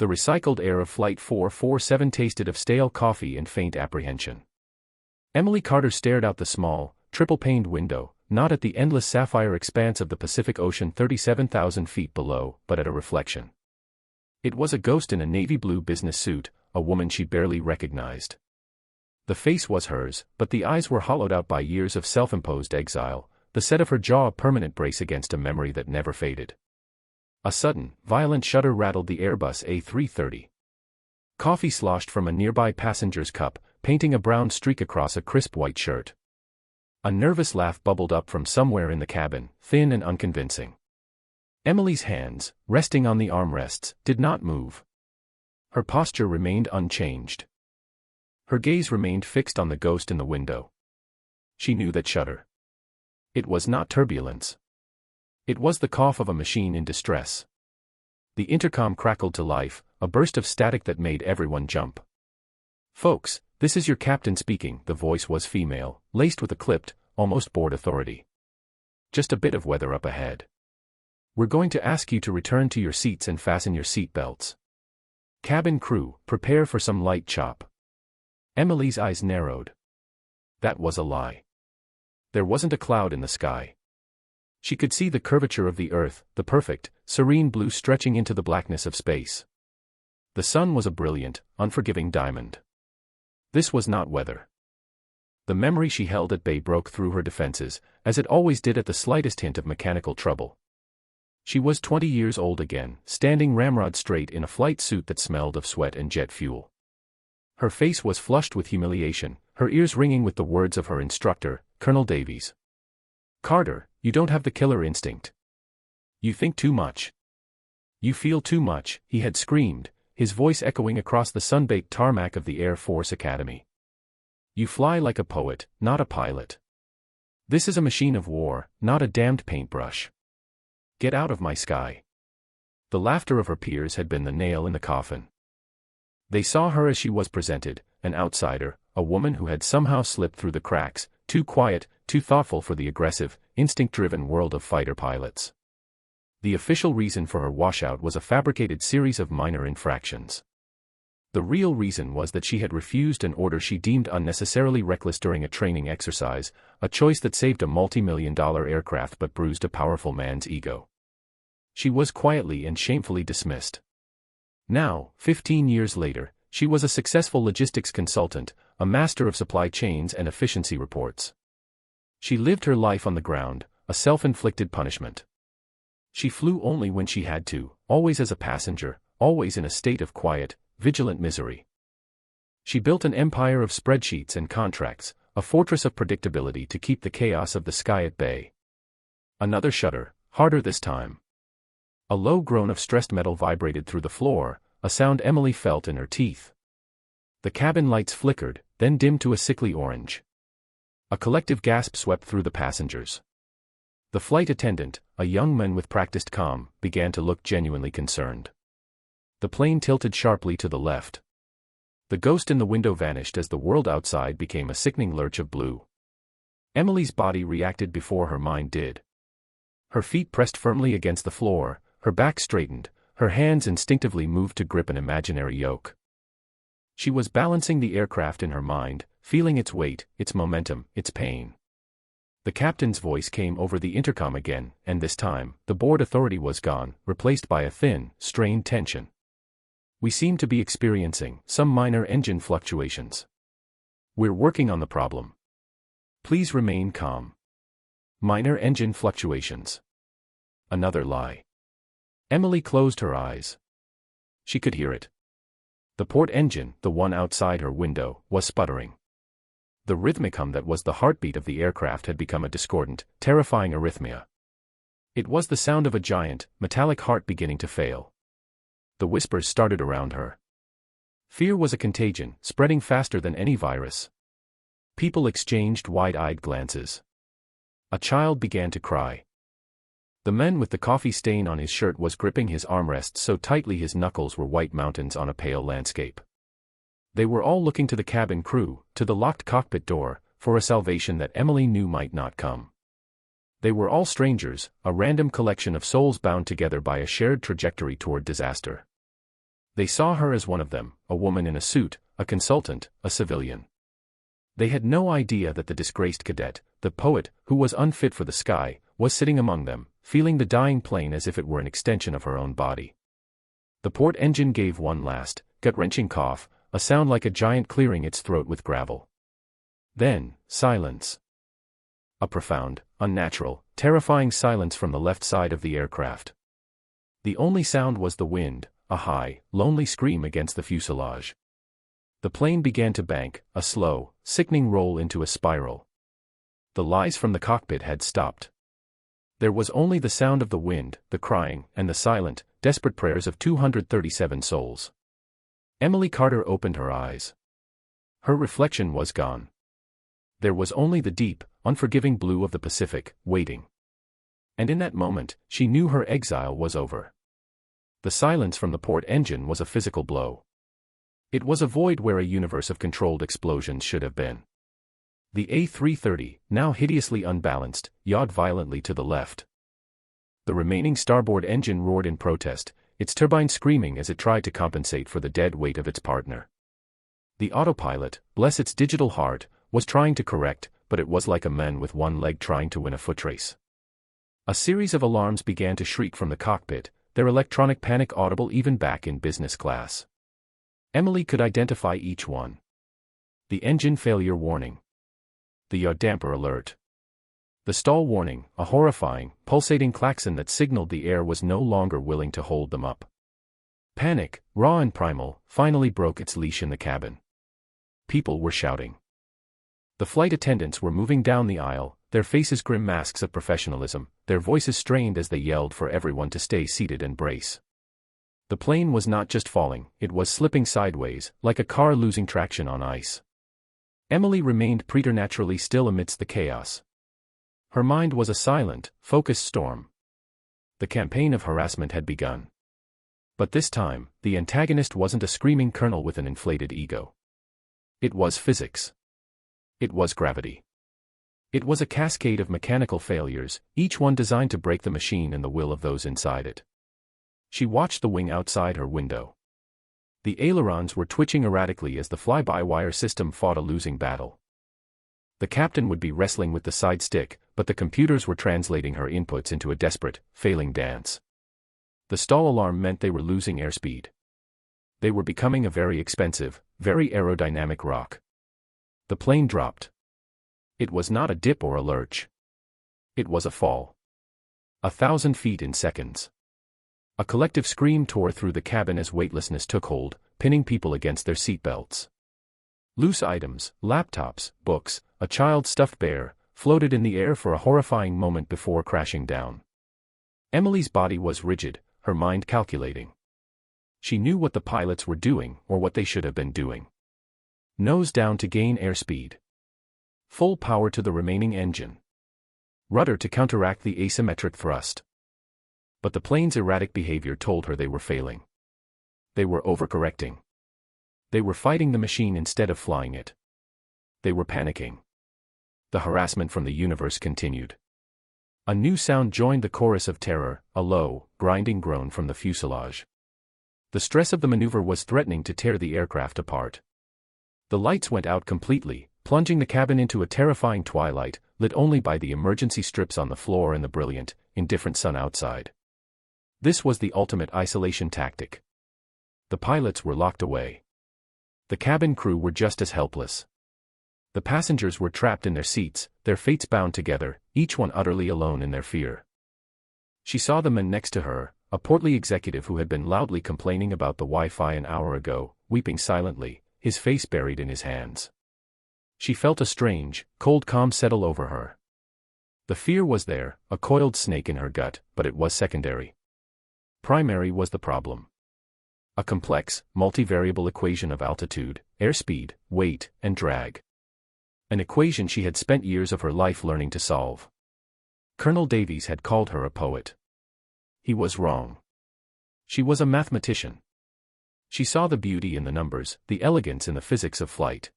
The recycled air of Flight 447 tasted of stale coffee and faint apprehension. Emily Carter stared out the small, triple-paned window, not at the endless sapphire expanse of the Pacific Ocean 37,000 feet below, but at a reflection. It was a ghost in a navy blue business suit, a woman she barely recognized. The face was hers, but the eyes were hollowed out by years of self-imposed exile, the set of her jaw a permanent brace against a memory that never faded. A sudden, violent shudder rattled the Airbus A330. Coffee sloshed from a nearby passenger's cup, painting a brown streak across a crisp white shirt. A nervous laugh bubbled up from somewhere in the cabin, thin and unconvincing. Emily's hands, resting on the armrests, did not move. Her posture remained unchanged. Her gaze remained fixed on the ghost in the window. She knew that shudder. It was not turbulence. It was the cough of a machine in distress. The intercom crackled to life, a burst of static that made everyone jump. "Folks, this is your captain speaking." The voice was female, laced with a clipped, almost bored authority. "Just a bit of weather up ahead. We're going to ask you to return to your seats and fasten your seat belts. Cabin crew, prepare for some light chop." Emily's eyes narrowed. That was a lie. There wasn't a cloud in the sky. She could see the curvature of the earth, the perfect, serene blue stretching into the blackness of space. The sun was a brilliant, unforgiving diamond. This was not weather. The memory she held at bay broke through her defenses, as it always did at the slightest hint of mechanical trouble. She was 20 years old again, standing ramrod straight in a flight suit that smelled of sweat and jet fuel. Her face was flushed with humiliation, her ears ringing with the words of her instructor, Colonel Davies. "Carter, you don't have the killer instinct. You think too much. You feel too much," he had screamed, his voice echoing across the sun-baked tarmac of the Air Force Academy. "You fly like a poet, not a pilot. This is a machine of war, not a damned paintbrush. Get out of my sky." The laughter of her peers had been the nail in the coffin. They saw her as she was presented, an outsider, a woman who had somehow slipped through the cracks, too quiet, too thoughtful for the aggressive, instinct-driven world of fighter pilots. The official reason for her washout was a fabricated series of minor infractions. The real reason was that she had refused an order she deemed unnecessarily reckless during a training exercise, a choice that saved a multi-million-dollar aircraft but bruised a powerful man's ego. She was quietly and shamefully dismissed. Now, 15 years later, she was a successful logistics consultant, a master of supply chains and efficiency reports. She lived her life on the ground, a self-inflicted punishment. She flew only when she had to, always as a passenger, always in a state of quiet, vigilant misery. She built an empire of spreadsheets and contracts, a fortress of predictability to keep the chaos of the sky at bay. Another shudder, harder this time. A low groan of stressed metal vibrated through the floor, a sound Emily felt in her teeth. The cabin lights flickered, then dimmed to a sickly orange. A collective gasp swept through the passengers. The flight attendant, a young man with practiced calm, began to look genuinely concerned. The plane tilted sharply to the left. The ghost in the window vanished as the world outside became a sickening lurch of blue. Emily's body reacted before her mind did. Her feet pressed firmly against the floor, her back straightened, her hands instinctively moved to grip an imaginary yoke. She was balancing the aircraft in her mind, feeling its weight, its momentum, its pain. The captain's voice came over the intercom again, and this time, the board authority was gone, replaced by a thin, strained tension. "We seem to be experiencing some minor engine fluctuations. We're working on the problem. Please remain calm." Minor engine fluctuations. Another lie. Emily closed her eyes. She could hear it. The port engine, the one outside her window, was sputtering. The rhythmic hum that was the heartbeat of the aircraft had become a discordant, terrifying arrhythmia. It was the sound of a giant, metallic heart beginning to fail. The whispers started around her. Fear was a contagion, spreading faster than any virus. People exchanged wide-eyed glances. A child began to cry. The man with the coffee stain on his shirt was gripping his armrests so tightly his knuckles were white mountains on a pale landscape. They were all looking to the cabin crew, to the locked cockpit door, for a salvation that Emily knew might not come. They were all strangers, a random collection of souls bound together by a shared trajectory toward disaster. They saw her as one of them, a woman in a suit, a consultant, a civilian. They had no idea that the disgraced cadet, the poet, who was unfit for the sky, was sitting among them, feeling the dying plane as if it were an extension of her own body. The port engine gave one last, gut-wrenching cough, a sound like a giant clearing its throat with gravel. Then, silence. A profound, unnatural, terrifying silence from the left side of the aircraft. The only sound was the wind, a high, lonely scream against the fuselage. The plane began to bank, a slow, sickening roll into a spiral. The lies from the cockpit had stopped. There was only the sound of the wind, the crying, and the silent, desperate prayers of 237 souls. Emily Carter opened her eyes. Her reflection was gone. There was only the deep, unforgiving blue of the Pacific, waiting. And in that moment, she knew her exile was over. The silence from the port engine was a physical blow. It was a void where a universe of controlled explosions should have been. The A330, now hideously unbalanced, yawed violently to the left. The remaining starboard engine roared in protest, its turbine screaming as it tried to compensate for the dead weight of its partner. The autopilot, bless its digital heart, was trying to correct, but it was like a man with one leg trying to win a foot race. A series of alarms began to shriek from the cockpit, their electronic panic audible even back in business class. Emily could identify each one. The engine failure warning. The yaw damper alert. The stall warning, a horrifying, pulsating klaxon that signaled the air was no longer willing to hold them up. Panic, raw and primal, finally broke its leash in the cabin. People were shouting. The flight attendants were moving down the aisle, their faces grim masks of professionalism, their voices strained as they yelled for everyone to stay seated and brace. The plane was not just falling, it was slipping sideways, like a car losing traction on ice. Emily remained preternaturally still amidst the chaos. Her mind was a silent, focused storm. The campaign of harassment had begun. But this time, the antagonist wasn't a screaming colonel with an inflated ego. It was physics. It was gravity. It was a cascade of mechanical failures, each one designed to break the machine and the will of those inside it. She watched the wing outside her window. The ailerons were twitching erratically as the fly-by-wire system fought a losing battle. The captain would be wrestling with the side stick, but the computers were translating her inputs into a desperate, failing dance. The stall alarm meant they were losing airspeed. They were becoming a very expensive, very aerodynamic rock. The plane dropped. It was not a dip or a lurch. It was a fall. 1,000 feet in seconds. A collective scream tore through the cabin as weightlessness took hold, pinning people against their seatbelts. Loose items, laptops, books, a child's stuffed bear, floated in the air for a horrifying moment before crashing down. Emily's body was rigid, her mind calculating. She knew what the pilots were doing, or what they should have been doing. Nose down to gain airspeed. Full power to the remaining engine. Rudder to counteract the asymmetric thrust. But the plane's erratic behavior told her they were failing. They were overcorrecting. They were fighting the machine instead of flying it. They were panicking. The harassment from the universe continued. A new sound joined the chorus of terror, a low, grinding groan from the fuselage. The stress of the maneuver was threatening to tear the aircraft apart. The lights went out completely, plunging the cabin into a terrifying twilight, lit only by the emergency strips on the floor and the brilliant, indifferent sun outside. This was the ultimate isolation tactic. The pilots were locked away. The cabin crew were just as helpless. The passengers were trapped in their seats, their fates bound together, each one utterly alone in their fear. She saw the man next to her, a portly executive who had been loudly complaining about the Wi-Fi an hour ago, weeping silently, his face buried in his hands. She felt a strange, cold calm settle over her. The fear was there, a coiled snake in her gut, but it was secondary. Primary was the problem. A complex, multivariable equation of altitude, airspeed, weight, and drag. An equation she had spent years of her life learning to solve. Colonel Davies had called her a poet. He was wrong. She was a mathematician. She saw the beauty in the numbers, the elegance in the physics of flight.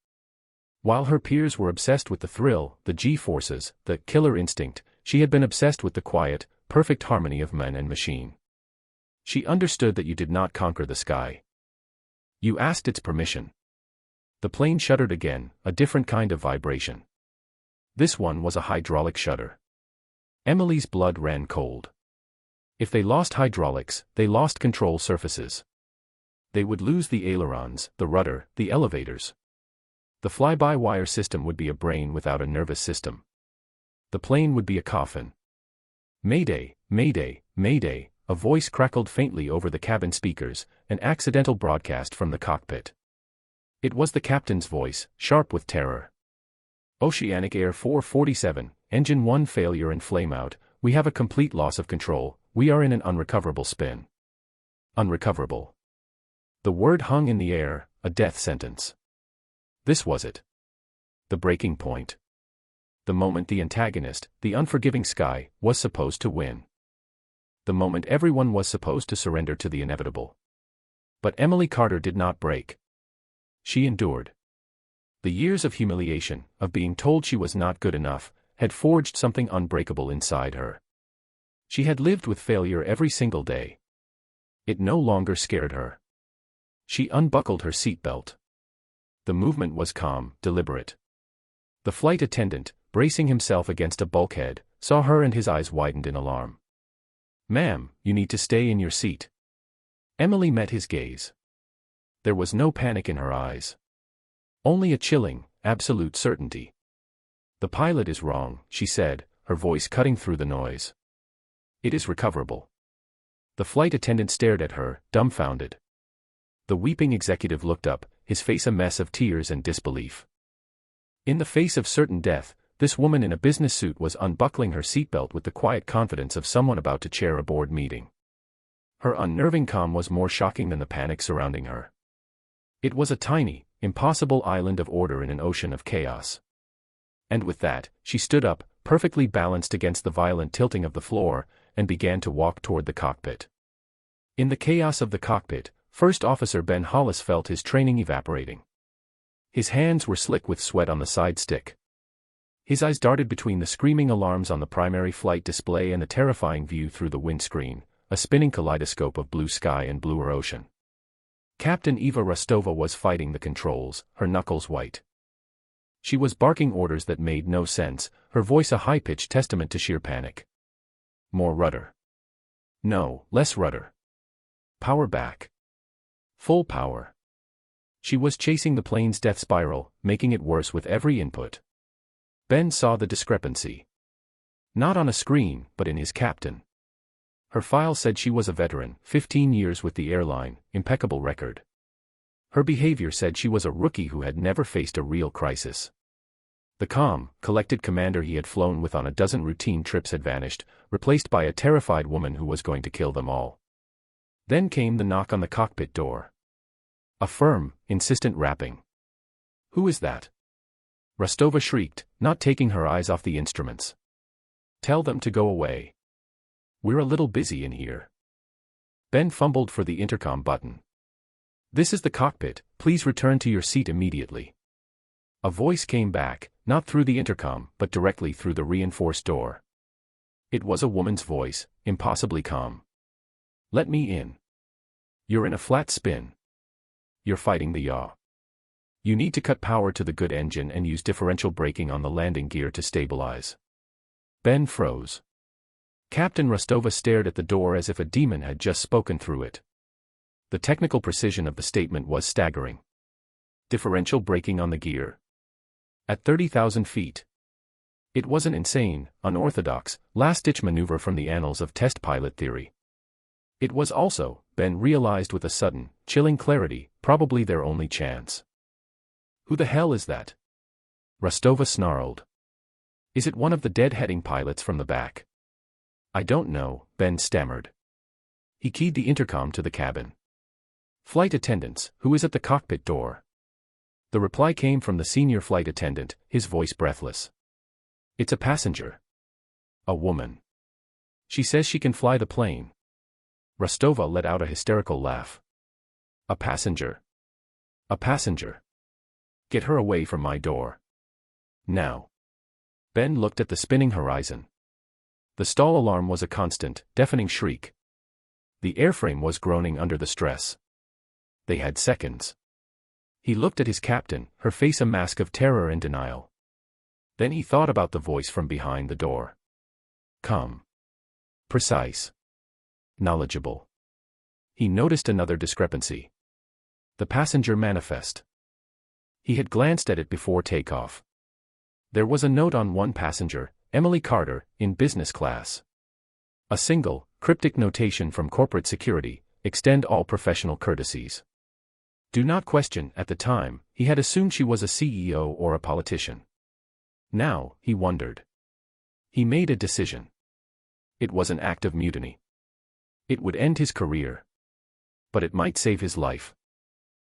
While her peers were obsessed with the thrill, the G-forces, the killer instinct, she had been obsessed with the quiet, perfect harmony of man and machine. She understood that you did not conquer the sky. You asked its permission. The plane shuddered again, a different kind of vibration. This one was a hydraulic shudder. Emily's blood ran cold. If they lost hydraulics, they lost control surfaces. They would lose the ailerons, the rudder, the elevators. The fly-by-wire system would be a brain without a nervous system. The plane would be a coffin. Mayday, mayday, mayday, a voice crackled faintly over the cabin speakers, an accidental broadcast from the cockpit. It was the captain's voice, sharp with terror. Oceanic Air 447, Engine 1 failure and flameout, we have a complete loss of control, we are in an unrecoverable spin. Unrecoverable. The word hung in the air, a death sentence. This was it. The breaking point. The moment the antagonist, the unforgiving sky, was supposed to win. The moment everyone was supposed to surrender to the inevitable. But Emily Carter did not break. She endured. The years of humiliation, of being told she was not good enough, had forged something unbreakable inside her. She had lived with failure every single day. It no longer scared her. She unbuckled her seatbelt. The movement was calm, deliberate. The flight attendant, bracing himself against a bulkhead, saw her and his eyes widened in alarm. "Ma'am, you need to stay in your seat." Emily met his gaze. There was no panic in her eyes. Only a chilling, absolute certainty. "The pilot is wrong," she said, her voice cutting through the noise. "It is recoverable." The flight attendant stared at her, dumbfounded. The weeping executive looked up, his face a mess of tears and disbelief. In the face of certain death, this woman in a business suit was unbuckling her seatbelt with the quiet confidence of someone about to chair a board meeting. Her unnerving calm was more shocking than the panic surrounding her. It was a tiny, impossible island of order in an ocean of chaos. And with that, she stood up, perfectly balanced against the violent tilting of the floor, and began to walk toward the cockpit. In the chaos of the cockpit, First Officer Ben Hollis felt his training evaporating. His hands were slick with sweat on the side stick. His eyes darted between the screaming alarms on the primary flight display and the terrifying view through the windscreen, a spinning kaleidoscope of blue sky and bluer ocean. Captain Eva Rostova was fighting the controls, her knuckles white. She was barking orders that made no sense, her voice a high-pitched testament to sheer panic. More rudder. No, less rudder. Power back. Full power. She was chasing the plane's death spiral, making it worse with every input. Ben saw the discrepancy. Not on a screen, but in his captain. Her file said she was a veteran, 15 years with the airline, impeccable record. Her behavior said she was a rookie who had never faced a real crisis. The calm, collected commander he had flown with on a dozen routine trips had vanished, replaced by a terrified woman who was going to kill them all. Then came the knock on the cockpit door. A firm, insistent rapping. "Who is that?" Rostova shrieked, not taking her eyes off the instruments. "Tell them to go away. We're a little busy in here." Ben fumbled for the intercom button. "This is the cockpit, please return to your seat immediately." A voice came back, not through the intercom, but directly through the reinforced door. It was a woman's voice, impossibly calm. "Let me in. You're in a flat spin. You're fighting the yaw. You need to cut power to the good engine and use differential braking on the landing gear to stabilize." Ben froze. Captain Rostova stared at the door as if a demon had just spoken through it. The technical precision of the statement was staggering. Differential braking on the gear. At 30,000 feet. It was an insane, unorthodox, last-ditch maneuver from the annals of test pilot theory. It was also, Ben realized with a sudden, chilling clarity, probably their only chance. "Who the hell is that?" Rostova snarled. "Is it one of the dead-heading pilots from the back?" "I don't know," Ben stammered. He keyed the intercom to the cabin. "Flight attendants, who is at the cockpit door?" The reply came from the senior flight attendant, his voice breathless. "It's a passenger. A woman. She says she can fly the plane." Rostova let out a hysterical laugh. "A passenger. A passenger. Get her away from my door. Now." Ben looked at the spinning horizon. The stall alarm was a constant, deafening shriek. The airframe was groaning under the stress. They had seconds. He looked at his captain, her face a mask of terror and denial. Then he thought about the voice from behind the door. Calm. Precise. Knowledgeable. He noticed another discrepancy. The passenger manifest. He had glanced at it before takeoff. There was a note on one passenger, Emily Carter, in business class. A single, cryptic notation from corporate security: extend all professional courtesies. Do not question. At the time, he had assumed she was a CEO or a politician. Now, he wondered. He made a decision. It was an act of mutiny. It would end his career. But it might save his life.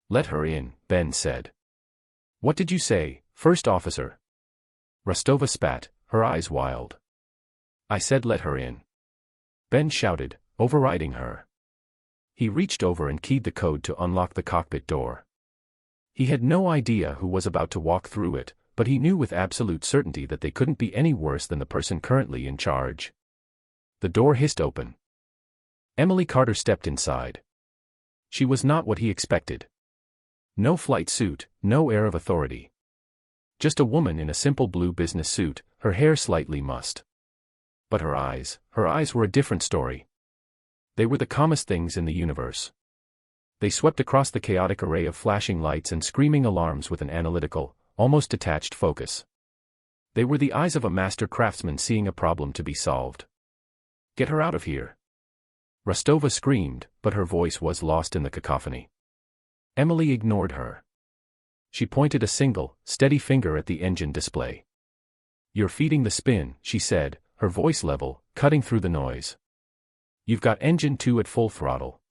Let her in, Ben said. What did you say, First Officer? Rostova spat, her eyes wild. I said let her in. Ben shouted, overriding her. He reached over and keyed the code to unlock the cockpit door. He had no idea who was about to walk through it, but he knew with absolute certainty that they couldn't be any worse than the person currently in charge. The door hissed open. Emily Carter stepped inside. She was not what he expected. No flight suit, no air of authority. Just a woman in a simple blue business suit, her hair slightly mussed. But her eyes were a different story. They were the calmest things in the universe. They swept across the chaotic array of flashing lights and screaming alarms with an analytical, almost detached focus. They were the eyes of a master craftsman seeing a problem to be solved. Get her out of here. Rostova screamed, but her voice was lost in the cacophony. Emily ignored her. She pointed a single, steady finger at the engine display. You're feeding the spin, she said, her voice level, cutting through the noise. You've got engine 2 at full throttle.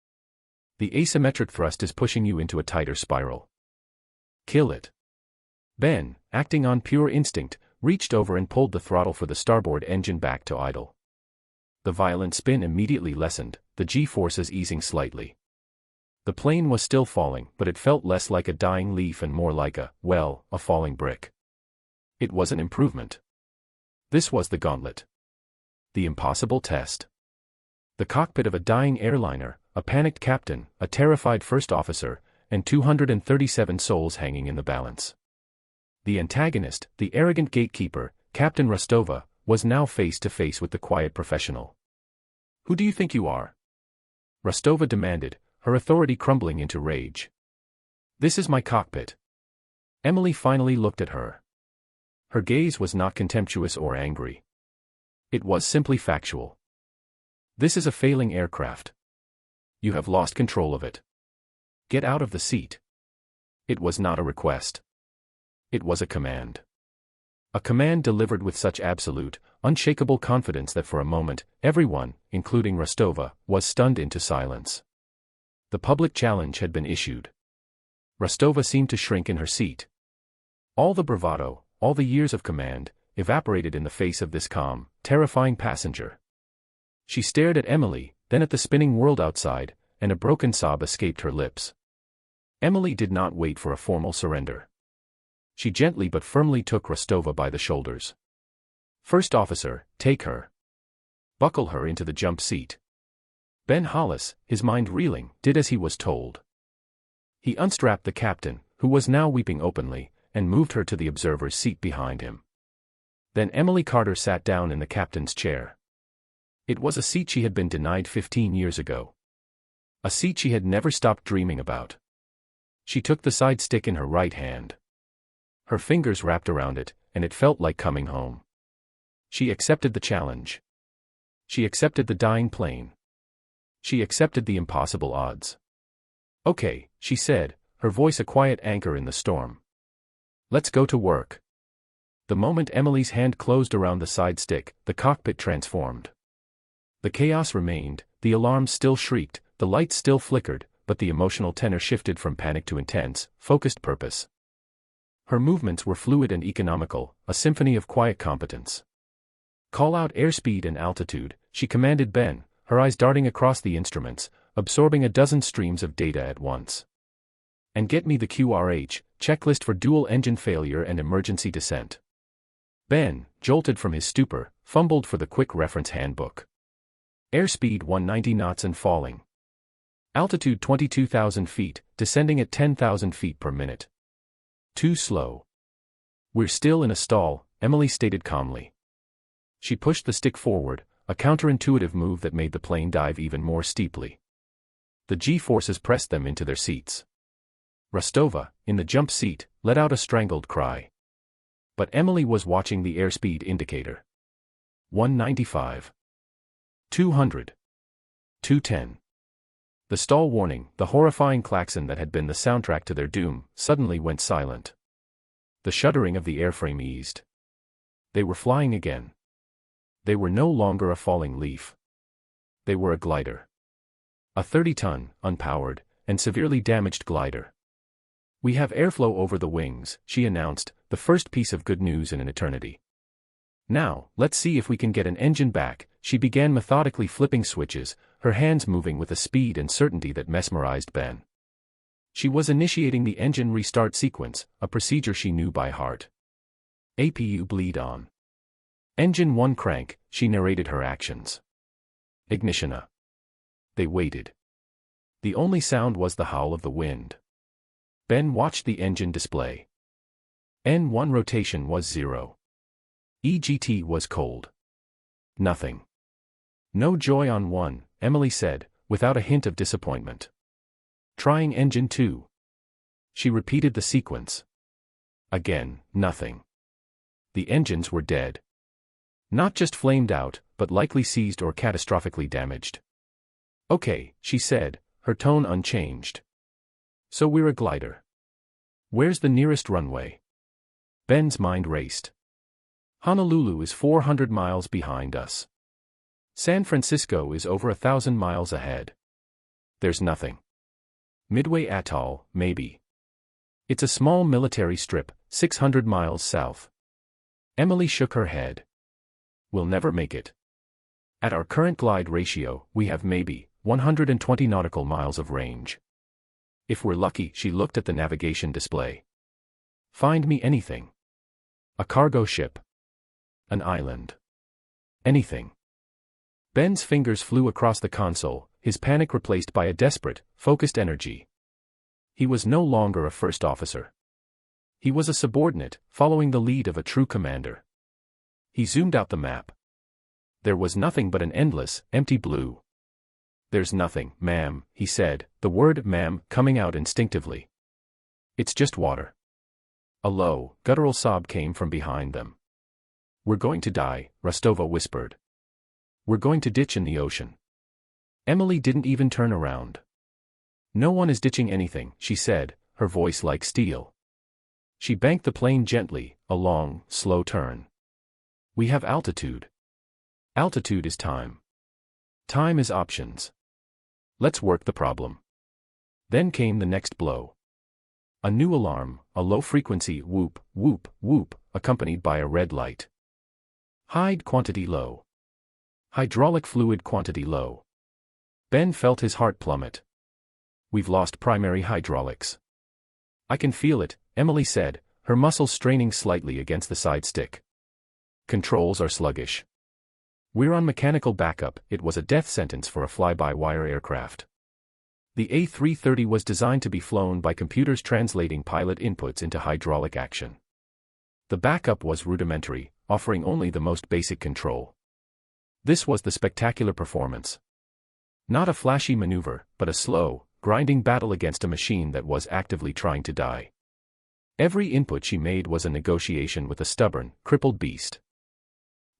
The asymmetric thrust is pushing you into a tighter spiral. Kill it. Ben, acting on pure instinct, reached over and pulled the throttle for the starboard engine back to idle. The violent spin immediately lessened, the G-forces easing slightly. The plane was still falling, but it felt less like a dying leaf and more like a falling brick. It was an improvement. This was the gauntlet. The impossible test. The cockpit of a dying airliner, a panicked captain, a terrified first officer, and 237 souls hanging in the balance. The antagonist, the arrogant gatekeeper, Captain Rostova, was now face to face with the quiet professional. Who do you think you are? Rostova demanded, her authority crumbling into rage. This is my cockpit. Emily finally looked at her. Her gaze was not contemptuous or angry. It was simply factual. This is a failing aircraft. You have lost control of it. Get out of the seat. It was not a request. It was a command. A command delivered with such absolute, unshakable confidence that for a moment, everyone, including Rostova, was stunned into silence. The public challenge had been issued. Rostova seemed to shrink in her seat. All the bravado, all the years of command, evaporated in the face of this calm, terrifying passenger. She stared at Emily, then at the spinning world outside, and a broken sob escaped her lips. Emily did not wait for a formal surrender. She gently but firmly took Rostova by the shoulders. First officer, take her. Buckle her into the jump seat. Ben Hollis, his mind reeling, did as he was told. He unstrapped the captain, who was now weeping openly, and moved her to the observer's seat behind him. Then Emily Carter sat down in the captain's chair. It was a seat she had been denied 15 years ago. A seat she had never stopped dreaming about. She took the side stick in her right hand. Her fingers wrapped around it, and it felt like coming home. She accepted the challenge. She accepted the dying plane. She accepted the impossible odds. Okay, she said, her voice a quiet anchor in the storm. Let's go to work. The moment Emily's hand closed around the side stick, the cockpit transformed. The chaos remained, the alarms still shrieked, the lights still flickered, but the emotional tenor shifted from panic to intense, focused purpose. Her movements were fluid and economical, a symphony of quiet competence. Call out airspeed and altitude, she commanded Ben, her eyes darting across the instruments, absorbing a dozen streams of data at once. And get me the QRH, checklist for dual engine failure and emergency descent. Ben, jolted from his stupor, fumbled for the quick reference handbook. Airspeed 190 knots and falling. Altitude 22,000 feet, descending at 10,000 feet per minute. Too slow. We're still in a stall, Emily stated calmly. She pushed the stick forward, a counterintuitive move that made the plane dive even more steeply. The G-forces pressed them into their seats. Rostova, in the jump seat, let out a strangled cry. But Emily was watching the airspeed indicator. 195. 200. 210. The stall warning, the horrifying klaxon that had been the soundtrack to their doom, suddenly went silent. The shuddering of the airframe eased. They were flying again. They were no longer a falling leaf. They were a glider. A 30-ton, unpowered, and severely damaged glider. We have airflow over the wings, she announced, the first piece of good news in an eternity. Now, let's see if we can get an engine back. She began methodically flipping switches, her hands moving with a speed and certainty that mesmerized Ben. She was initiating the engine restart sequence, a procedure she knew by heart. APU bleed on. Engine 1 crank, she narrated her actions. Ignition. They waited. The only sound was the howl of the wind. Ben watched the engine display. N1 rotation was 0. EGT was cold. Nothing. No joy on 1, Emily said, without a hint of disappointment. Trying engine 2. She repeated the sequence. Again, nothing. The engines were dead. Not just flamed out, but likely seized or catastrophically damaged. Okay, she said, her tone unchanged. So we're a glider. Where's the nearest runway? Ben's mind raced. Honolulu is 400 miles behind us. San Francisco is over 1,000 miles ahead. There's nothing. Midway Atoll, maybe. It's a small military strip, 600 miles south. Emily shook her head. We'll never make it. At our current glide ratio, we have maybe 120 nautical miles of range. If we're lucky, she looked at the navigation display. Find me anything. A cargo ship. An island. Anything. Ben's fingers flew across the console, his panic replaced by a desperate, focused energy. He was no longer a first officer. He was a subordinate, following the lead of a true commander. He zoomed out the map. There was nothing but an endless, empty blue. There's nothing, ma'am, he said, the word ma'am coming out instinctively. It's just water. A low, guttural sob came from behind them. We're going to die, Rostova whispered. We're going to ditch in the ocean. Emily didn't even turn around. No one is ditching anything, she said, her voice like steel. She banked the plane gently, a long, slow turn. We have altitude. Altitude is time. Time is options. Let's work the problem. Then came the next blow. A new alarm, a low-frequency whoop, whoop, whoop, accompanied by a red light. Hide quantity low. Hydraulic fluid quantity low. Ben felt his heart plummet. We've lost primary hydraulics. I can feel it, Emily said, her muscles straining slightly against the side stick. Controls are sluggish. We're on mechanical backup. It was a death sentence for a fly-by-wire aircraft. The A330 was designed to be flown by computers translating pilot inputs into hydraulic action. The backup was rudimentary, offering only the most basic control. This was the spectacular performance. Not a flashy maneuver, but a slow, grinding battle against a machine that was actively trying to die. Every input she made was a negotiation with a stubborn, crippled beast.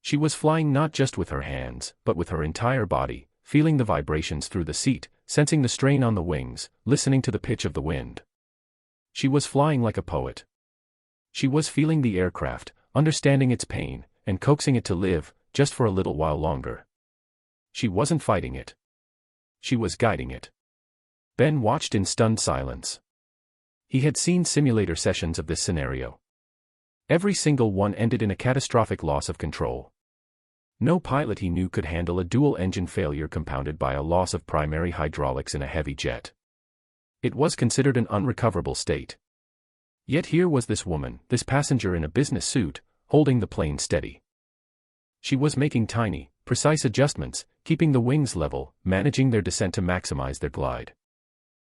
She was flying not just with her hands, but with her entire body, feeling the vibrations through the seat, sensing the strain on the wings, listening to the pitch of the wind. She was flying like a poet. She was feeling the aircraft, understanding its pain, and coaxing it to live, just for a little while longer. She wasn't fighting it. She was guiding it. Ben watched in stunned silence. He had seen simulator sessions of this scenario. Every single one ended in a catastrophic loss of control. No pilot he knew could handle a dual-engine failure compounded by a loss of primary hydraulics in a heavy jet. It was considered an unrecoverable state. Yet here was this woman, this passenger in a business suit, holding the plane steady. She was making tiny, precise adjustments, keeping the wings level, managing their descent to maximize their glide.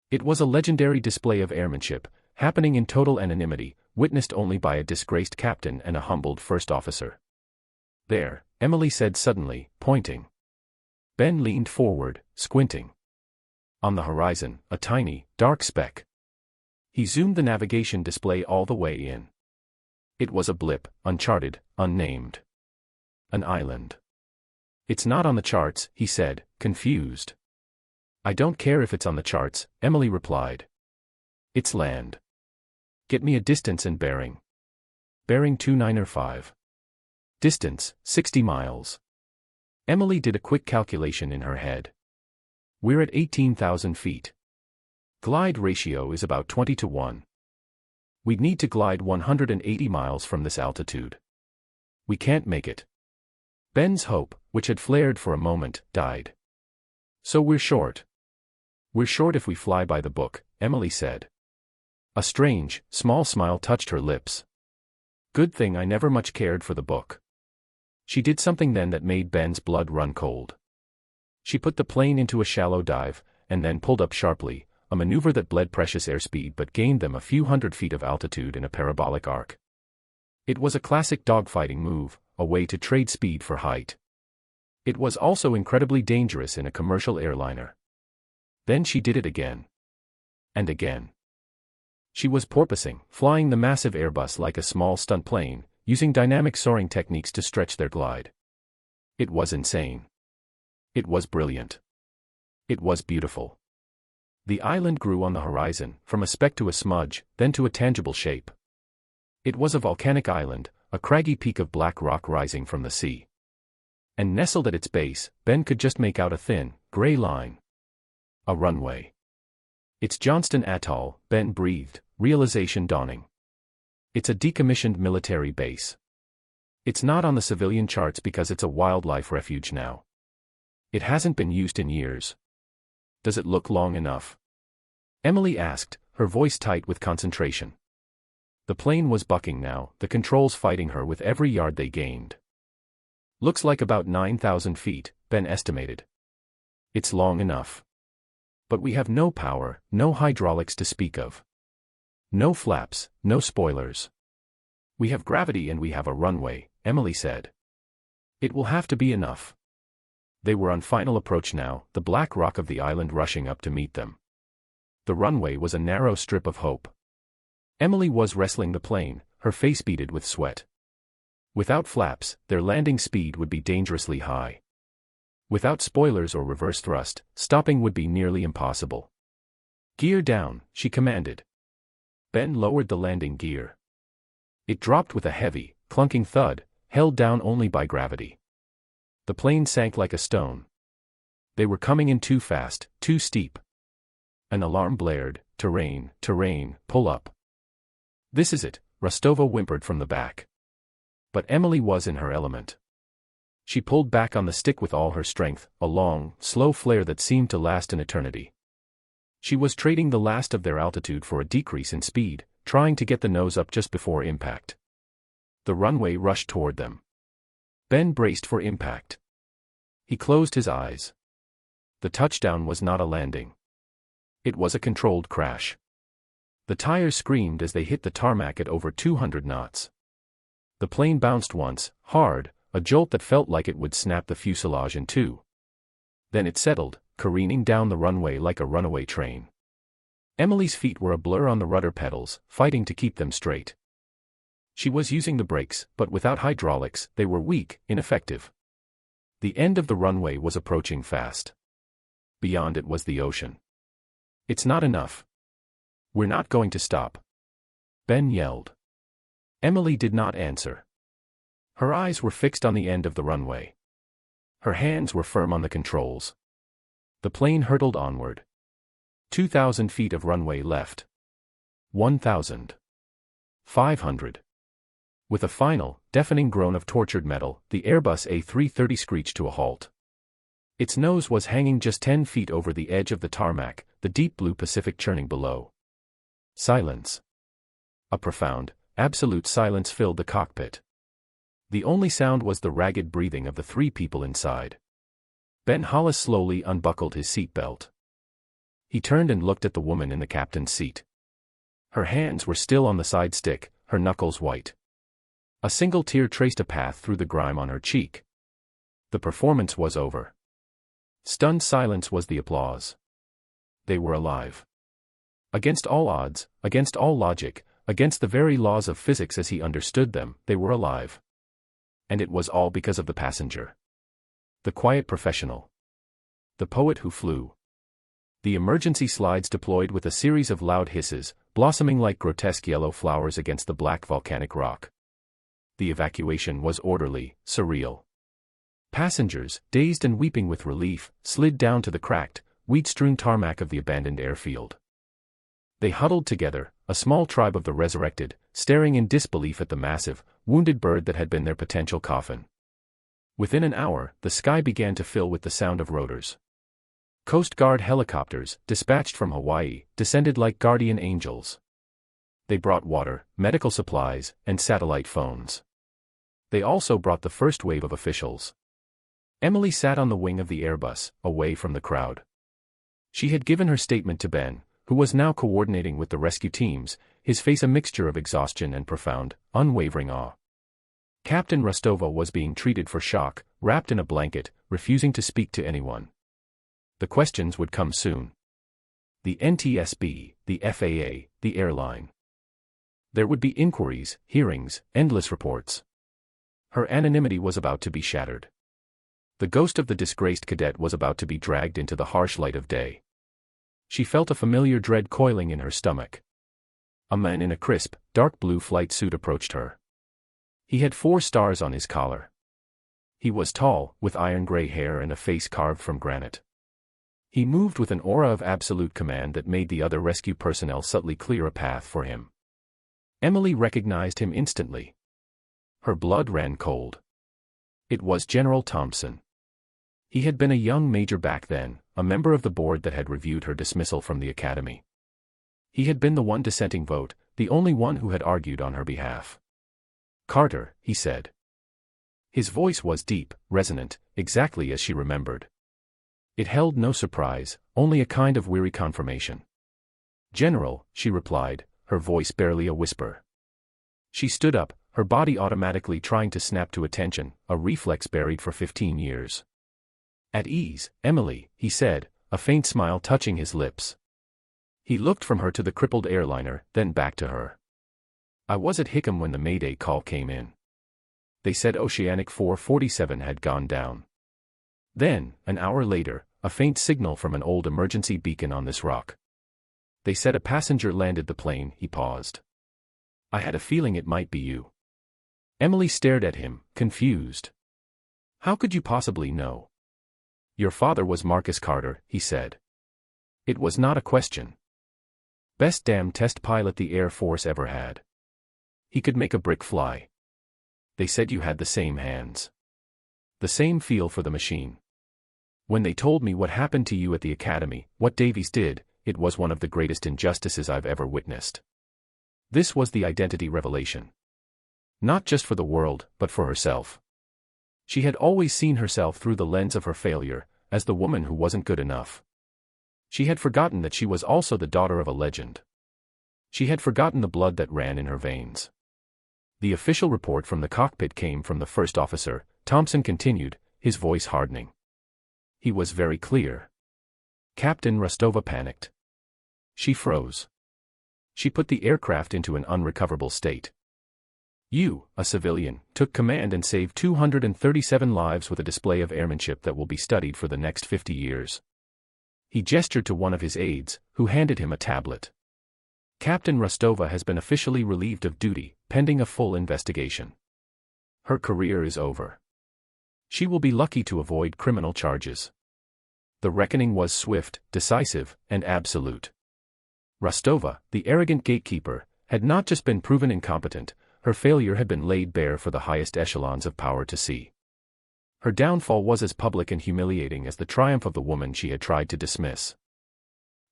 It was a legendary display of airmanship, happening in total anonymity, witnessed only by a disgraced captain and a humbled first officer. "There," Emily said suddenly, pointing. Ben leaned forward, squinting. On the horizon, a tiny, dark speck. He zoomed the navigation display all the way in. It was a blip, uncharted, unnamed. An island. "It's not on the charts," he said, confused. "I don't care if it's on the charts," Emily replied. "It's land. Get me a distance and bearing." "Bearing 2905. Distance, 60 miles. Emily did a quick calculation in her head. "We're at 18,000 feet. Glide ratio is about 20 to 1. We'd need to glide 180 miles from this altitude. We can't make it." Ben's hope, which had flared for a moment, died. "So we're short." "We're short if we fly by the book," Emily said. A strange, small smile touched her lips. "Good thing I never much cared for the book." She did something then that made Ben's blood run cold. She put the plane into a shallow dive, and then pulled up sharply, a maneuver that bled precious airspeed but gained them a few hundred feet of altitude in a parabolic arc. It was a classic dogfighting move, a way to trade speed for height. It was also incredibly dangerous in a commercial airliner. Then she did it again. And again. She was porpoising, flying the massive Airbus like a small stunt plane, using dynamic soaring techniques to stretch their glide. It was insane. It was brilliant. It was beautiful. The island grew on the horizon, from a speck to a smudge, then to a tangible shape. It was a volcanic island, a craggy peak of black rock rising from the sea. And nestled at its base, Ben could just make out a thin, gray line. A runway. "It's Johnston Atoll," Ben breathed, realization dawning. "It's a decommissioned military base. It's not on the civilian charts because it's a wildlife refuge now. It hasn't been used in years. Does it look long enough?" Emily asked, her voice tight with concentration. The plane was bucking now, the controls fighting her with every yard they gained. "Looks like about 9,000 feet, Ben estimated. It's long enough. But we have no power, no hydraulics to speak of. No flaps, no spoilers. We have gravity and we have a runway," Emily said. "It will have to be enough." They were on final approach now, the black rock of the island rushing up to meet them. The runway was a narrow strip of hope. Emily was wrestling the plane, her face beaded with sweat. Without flaps, their landing speed would be dangerously high. Without spoilers or reverse thrust, stopping would be nearly impossible. "Gear down," she commanded. Ben lowered the landing gear. It dropped with a heavy, clunking thud, held down only by gravity. The plane sank like a stone. They were coming in too fast, too steep. An alarm blared, "Terrain, terrain, pull up." "This is it," Rostova whimpered from the back. But Emily was in her element. She pulled back on the stick with all her strength, a long, slow flare that seemed to last an eternity. She was trading the last of their altitude for a decrease in speed, trying to get the nose up just before impact. The runway rushed toward them. Ben braced for impact. He closed his eyes. The touchdown was not a landing. It was a controlled crash. The tires screamed as they hit the tarmac at over 200 knots. The plane bounced once, hard, a jolt that felt like it would snap the fuselage in two. Then it settled, careening down the runway like a runaway train. Emily's feet were a blur on the rudder pedals, fighting to keep them straight. She was using the brakes, but without hydraulics, they were weak, ineffective. The end of the runway was approaching fast. Beyond it was the ocean. "It's not enough. We're not going to stop," Ben yelled. Emily did not answer. Her eyes were fixed on the end of the runway. Her hands were firm on the controls. The plane hurtled onward. 2,000 feet of runway left. 1,000. 500. With a final, deafening groan of tortured metal, the Airbus A330 screeched to a halt. Its nose was hanging just 10 feet over the edge of the tarmac, the deep blue Pacific churning below. Silence. A profound, absolute silence filled the cockpit. The only sound was the ragged breathing of the three people inside. Ben Hollis slowly unbuckled his seatbelt. He turned and looked at the woman in the captain's seat. Her hands were still on the side stick, her knuckles white. A single tear traced a path through the grime on her cheek. The performance was over. Stunned silence was the applause. They were alive. Against all odds, against all logic, against the very laws of physics as he understood them, they were alive. And it was all because of the passenger. The quiet professional. The poet who flew. The emergency slides deployed with a series of loud hisses, blossoming like grotesque yellow flowers against the black volcanic rock. The evacuation was orderly, surreal. Passengers, dazed and weeping with relief, slid down to the cracked, weed-strewn tarmac of the abandoned airfield. They huddled together, a small tribe of the resurrected, staring in disbelief at the massive, wounded bird that had been their potential coffin. Within an hour, the sky began to fill with the sound of rotors. Coast Guard helicopters, dispatched from Hawaii, descended like guardian angels. They brought water, medical supplies, and satellite phones. They also brought the first wave of officials. Emily sat on the wing of the Airbus, away from the crowd. She had given her statement to Ben, who was now coordinating with the rescue teams, his face a mixture of exhaustion and profound, unwavering awe. Captain Rostova was being treated for shock, wrapped in a blanket, refusing to speak to anyone. The questions would come soon. The NTSB, the FAA, the airline. There would be inquiries, hearings, endless reports. Her anonymity was about to be shattered. The ghost of the disgraced cadet was about to be dragged into the harsh light of day. She felt a familiar dread coiling in her stomach. A man in a crisp, dark blue flight suit approached her. He had 4 stars on his collar. He was tall, with iron-gray hair and a face carved from granite. He moved with an aura of absolute command that made the other rescue personnel subtly clear a path for him. Emily recognized him instantly. Her blood ran cold. It was General Thompson. He had been a young major back then, a member of the board that had reviewed her dismissal from the academy. He had been the one dissenting vote, the only one who had argued on her behalf. "Carter," he said. His voice was deep, resonant, exactly as she remembered. It held no surprise, only a kind of weary confirmation. "General," she replied, her voice barely a whisper. She stood up, her body automatically trying to snap to attention, a reflex buried for 15 years. "At ease, Emily," he said, a faint smile touching his lips. He looked from her to the crippled airliner, then back to her. "I was at Hickam when the Mayday call came in. They said Oceanic 447 had gone down. Then, an hour later, a faint signal from an old emergency beacon on this rock. They said a passenger landed the plane." He paused. "I had a feeling it might be you." Emily stared at him, confused. "How could you possibly know?" "Your father was Marcus Carter," he said. It was not a question. Best damn test pilot the Air Force ever had. He could make a brick fly. They said you had the same hands. The same feel for the machine. When they told me what happened to you at the academy, what Davies did, it was one of the greatest injustices I've ever witnessed. This was the identity revelation. Not just for the world, but for herself. She had always seen herself through the lens of her failure, as the woman who wasn't good enough. She had forgotten that she was also the daughter of a legend. She had forgotten the blood that ran in her veins. The official report from the cockpit came from the first officer, Thompson continued, his voice hardening. He was very clear. Captain Rostova panicked. She froze. She put the aircraft into an unrecoverable state. "You, a civilian, took command and saved 237 lives with a display of airmanship that will be studied for the next 50 years. He gestured to one of his aides, who handed him a tablet. "Captain Rostova has been officially relieved of duty, pending a full investigation. Her career is over. She will be lucky to avoid criminal charges." The reckoning was swift, decisive, and absolute. Rostova, the arrogant gatekeeper, had not just been proven incompetent, her failure had been laid bare for the highest echelons of power to see. Her downfall was as public and humiliating as the triumph of the woman she had tried to dismiss.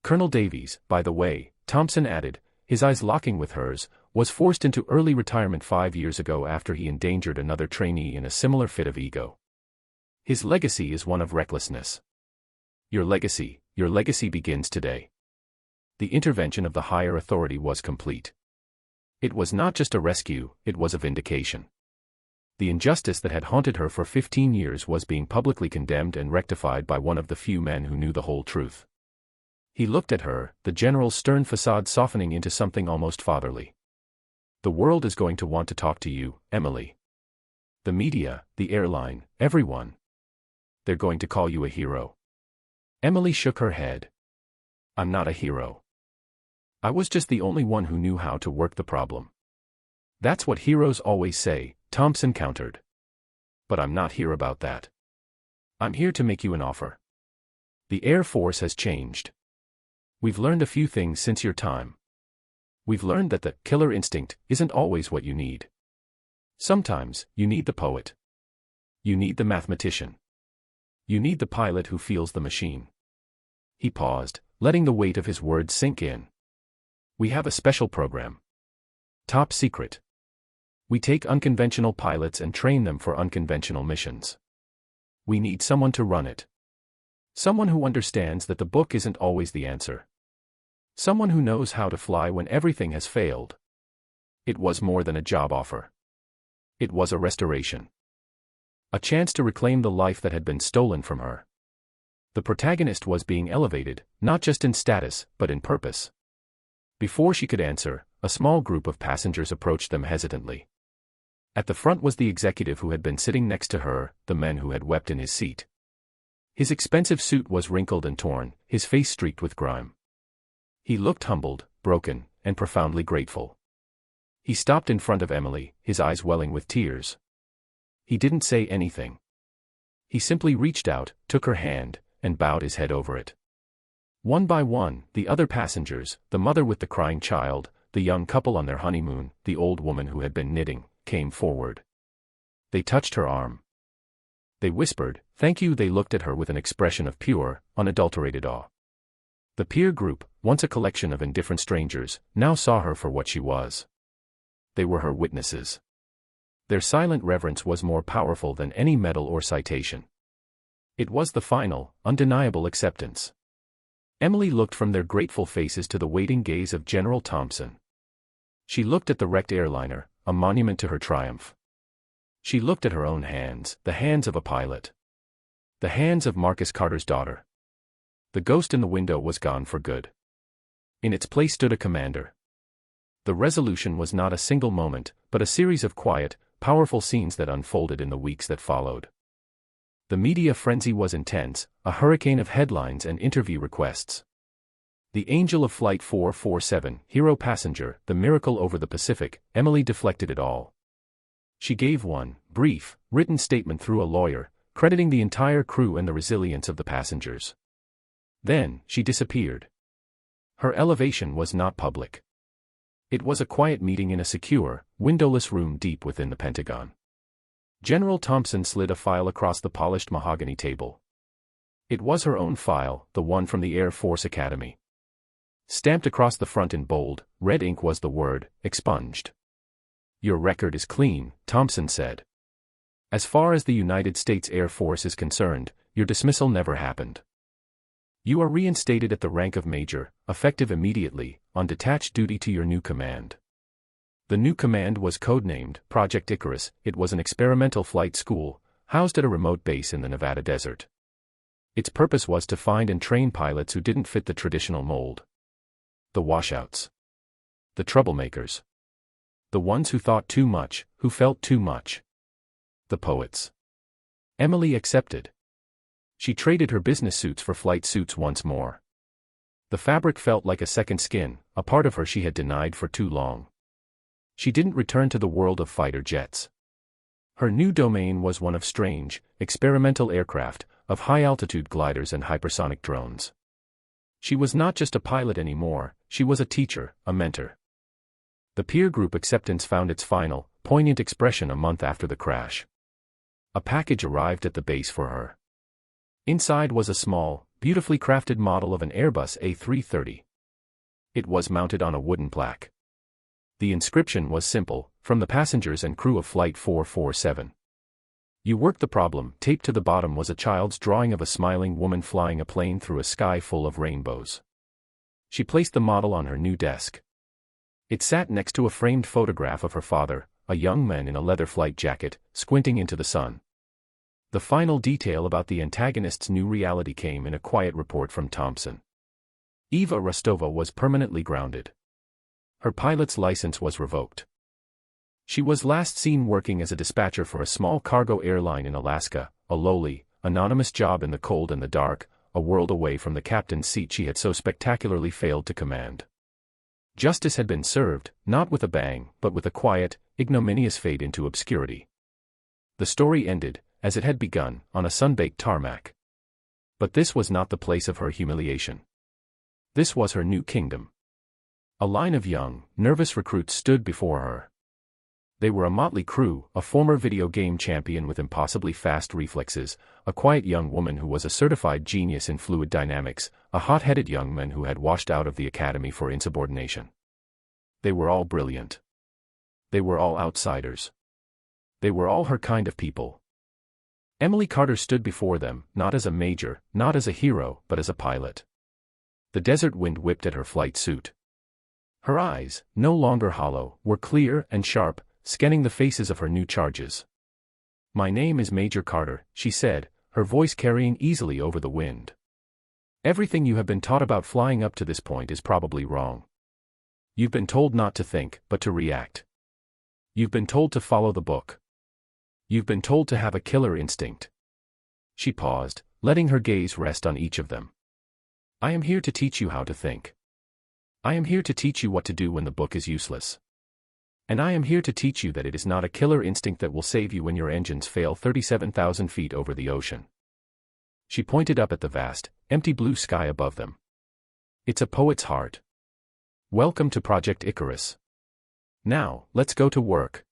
"Colonel Davies, by the way," Thompson added, his eyes locking with hers, was forced into early retirement 5 years ago after he endangered another trainee in a similar fit of ego. His legacy is one of recklessness. Your legacy begins today. The intervention of the higher authority was complete. It was not just a rescue, it was a vindication. The injustice that had haunted her for 15 years was being publicly condemned and rectified by one of the few men who knew the whole truth. He looked at her, the general's stern facade softening into something almost fatherly. The world is going to want to talk to you, Emily. The media, the airline, everyone. They're going to call you a hero. Emily shook her head. I'm not a hero. I was just the only one who knew how to work the problem. That's what heroes always say, Thompson countered. But I'm not here about that. I'm here to make you an offer. The Air Force has changed. We've learned a few things since your time. We've learned that the killer instinct isn't always what you need. Sometimes, you need the poet. You need the mathematician. You need the pilot who feels the machine. He paused, letting the weight of his words sink in. We have a special program. Top secret. We take unconventional pilots and train them for unconventional missions. We need someone to run it. Someone who understands that the book isn't always the answer. Someone who knows how to fly when everything has failed. It was more than a job offer. It was a restoration. A chance to reclaim the life that had been stolen from her. The protagonist was being elevated, not just in status, but in purpose. Before she could answer, a small group of passengers approached them hesitantly. At the front was the executive who had been sitting next to her, the man who had wept in his seat. His expensive suit was wrinkled and torn, his face streaked with grime. He looked humbled, broken, and profoundly grateful. He stopped in front of Emily, his eyes welling with tears. He didn't say anything. He simply reached out, took her hand, and bowed his head over it. One by one, the other passengers, the mother with the crying child, the young couple on their honeymoon, the old woman who had been knitting, came forward. They touched her arm. They whispered, "Thank you." They looked at her with an expression of pure, unadulterated awe. The peer group, once a collection of indifferent strangers, now saw her for what she was. They were her witnesses. Their silent reverence was more powerful than any medal or citation. It was the final, undeniable acceptance. Emily looked from their grateful faces to the waiting gaze of General Thompson. She looked at the wrecked airliner, a monument to her triumph. She looked at her own hands, the hands of a pilot. The hands of Marcus Carter's daughter. The ghost in the window was gone for good. In its place stood a commander. The resolution was not a single moment, but a series of quiet, powerful scenes that unfolded in the weeks that followed. The media frenzy was intense, a hurricane of headlines and interview requests. The angel of Flight 447, hero passenger, the miracle over the Pacific, Emily deflected it all. She gave one, brief, written statement through a lawyer, crediting the entire crew and the resilience of the passengers. Then, she disappeared. Her elevation was not public. It was a quiet meeting in a secure, windowless room deep within the Pentagon. General Thompson slid a file across the polished mahogany table. It was her own file, the one from the Air Force Academy. Stamped across the front in bold, red ink was the word, expunged. "Your record is clean," Thompson said. "As far as the United States Air Force is concerned, your dismissal never happened. You are reinstated at the rank of major, effective immediately, on detached duty to your new command." The new command was codenamed Project Icarus. It was an experimental flight school, housed at a remote base in the Nevada desert. Its purpose was to find and train pilots who didn't fit the traditional mold. The washouts. The troublemakers. The ones who thought too much, who felt too much. The poets. Emily accepted. She traded her business suits for flight suits once more. The fabric felt like a second skin, a part of her she had denied for too long. She didn't return to the world of fighter jets. Her new domain was one of strange, experimental aircraft, of high-altitude gliders and hypersonic drones. She was not just a pilot anymore, she was a teacher, a mentor. The peer group acceptance found its final, poignant expression a month after the crash. A package arrived at the base for her. Inside was a small, beautifully crafted model of an Airbus A330. It was mounted on a wooden plaque. The inscription was simple, "From the passengers and crew of Flight 447. You worked the problem. Taped to the bottom was a child's drawing of a smiling woman flying a plane through a sky full of rainbows. She placed the model on her new desk. It sat next to a framed photograph of her father, a young man in a leather flight jacket, squinting into the sun. The final detail about the antagonist's new reality came in a quiet report from Thompson. Eva Rostova was permanently grounded. Her pilot's license was revoked. She was last seen working as a dispatcher for a small cargo airline in Alaska, a lowly, anonymous job in the cold and the dark, a world away from the captain's seat she had so spectacularly failed to command. Justice had been served, not with a bang, but with a quiet, ignominious fade into obscurity. The story ended, as it had begun, on a sun-baked tarmac. But this was not the place of her humiliation. This was her new kingdom. A line of young, nervous recruits stood before her. They were a motley crew, a former video game champion with impossibly fast reflexes, a quiet young woman who was a certified genius in fluid dynamics, a hot-headed young man who had washed out of the academy for insubordination. They were all brilliant. They were all outsiders. They were all her kind of people. Emily Carter stood before them, not as a major, not as a hero, but as a pilot. The desert wind whipped at her flight suit. Her eyes, no longer hollow, were clear and sharp, scanning the faces of her new charges. "My name is Major Carter," she said, her voice carrying easily over the wind. "Everything you have been taught about flying up to this point is probably wrong. You've been told not to think, but to react. You've been told to follow the book. You've been told to have a killer instinct." She paused, letting her gaze rest on each of them. "I am here to teach you how to think. I am here to teach you what to do when the book is useless. And I am here to teach you that it is not a killer instinct that will save you when your engines fail 37,000 feet over the ocean." She pointed up at the vast, empty blue sky above them. "It's a poet's heart. Welcome to Project Icarus. Now, let's go to work."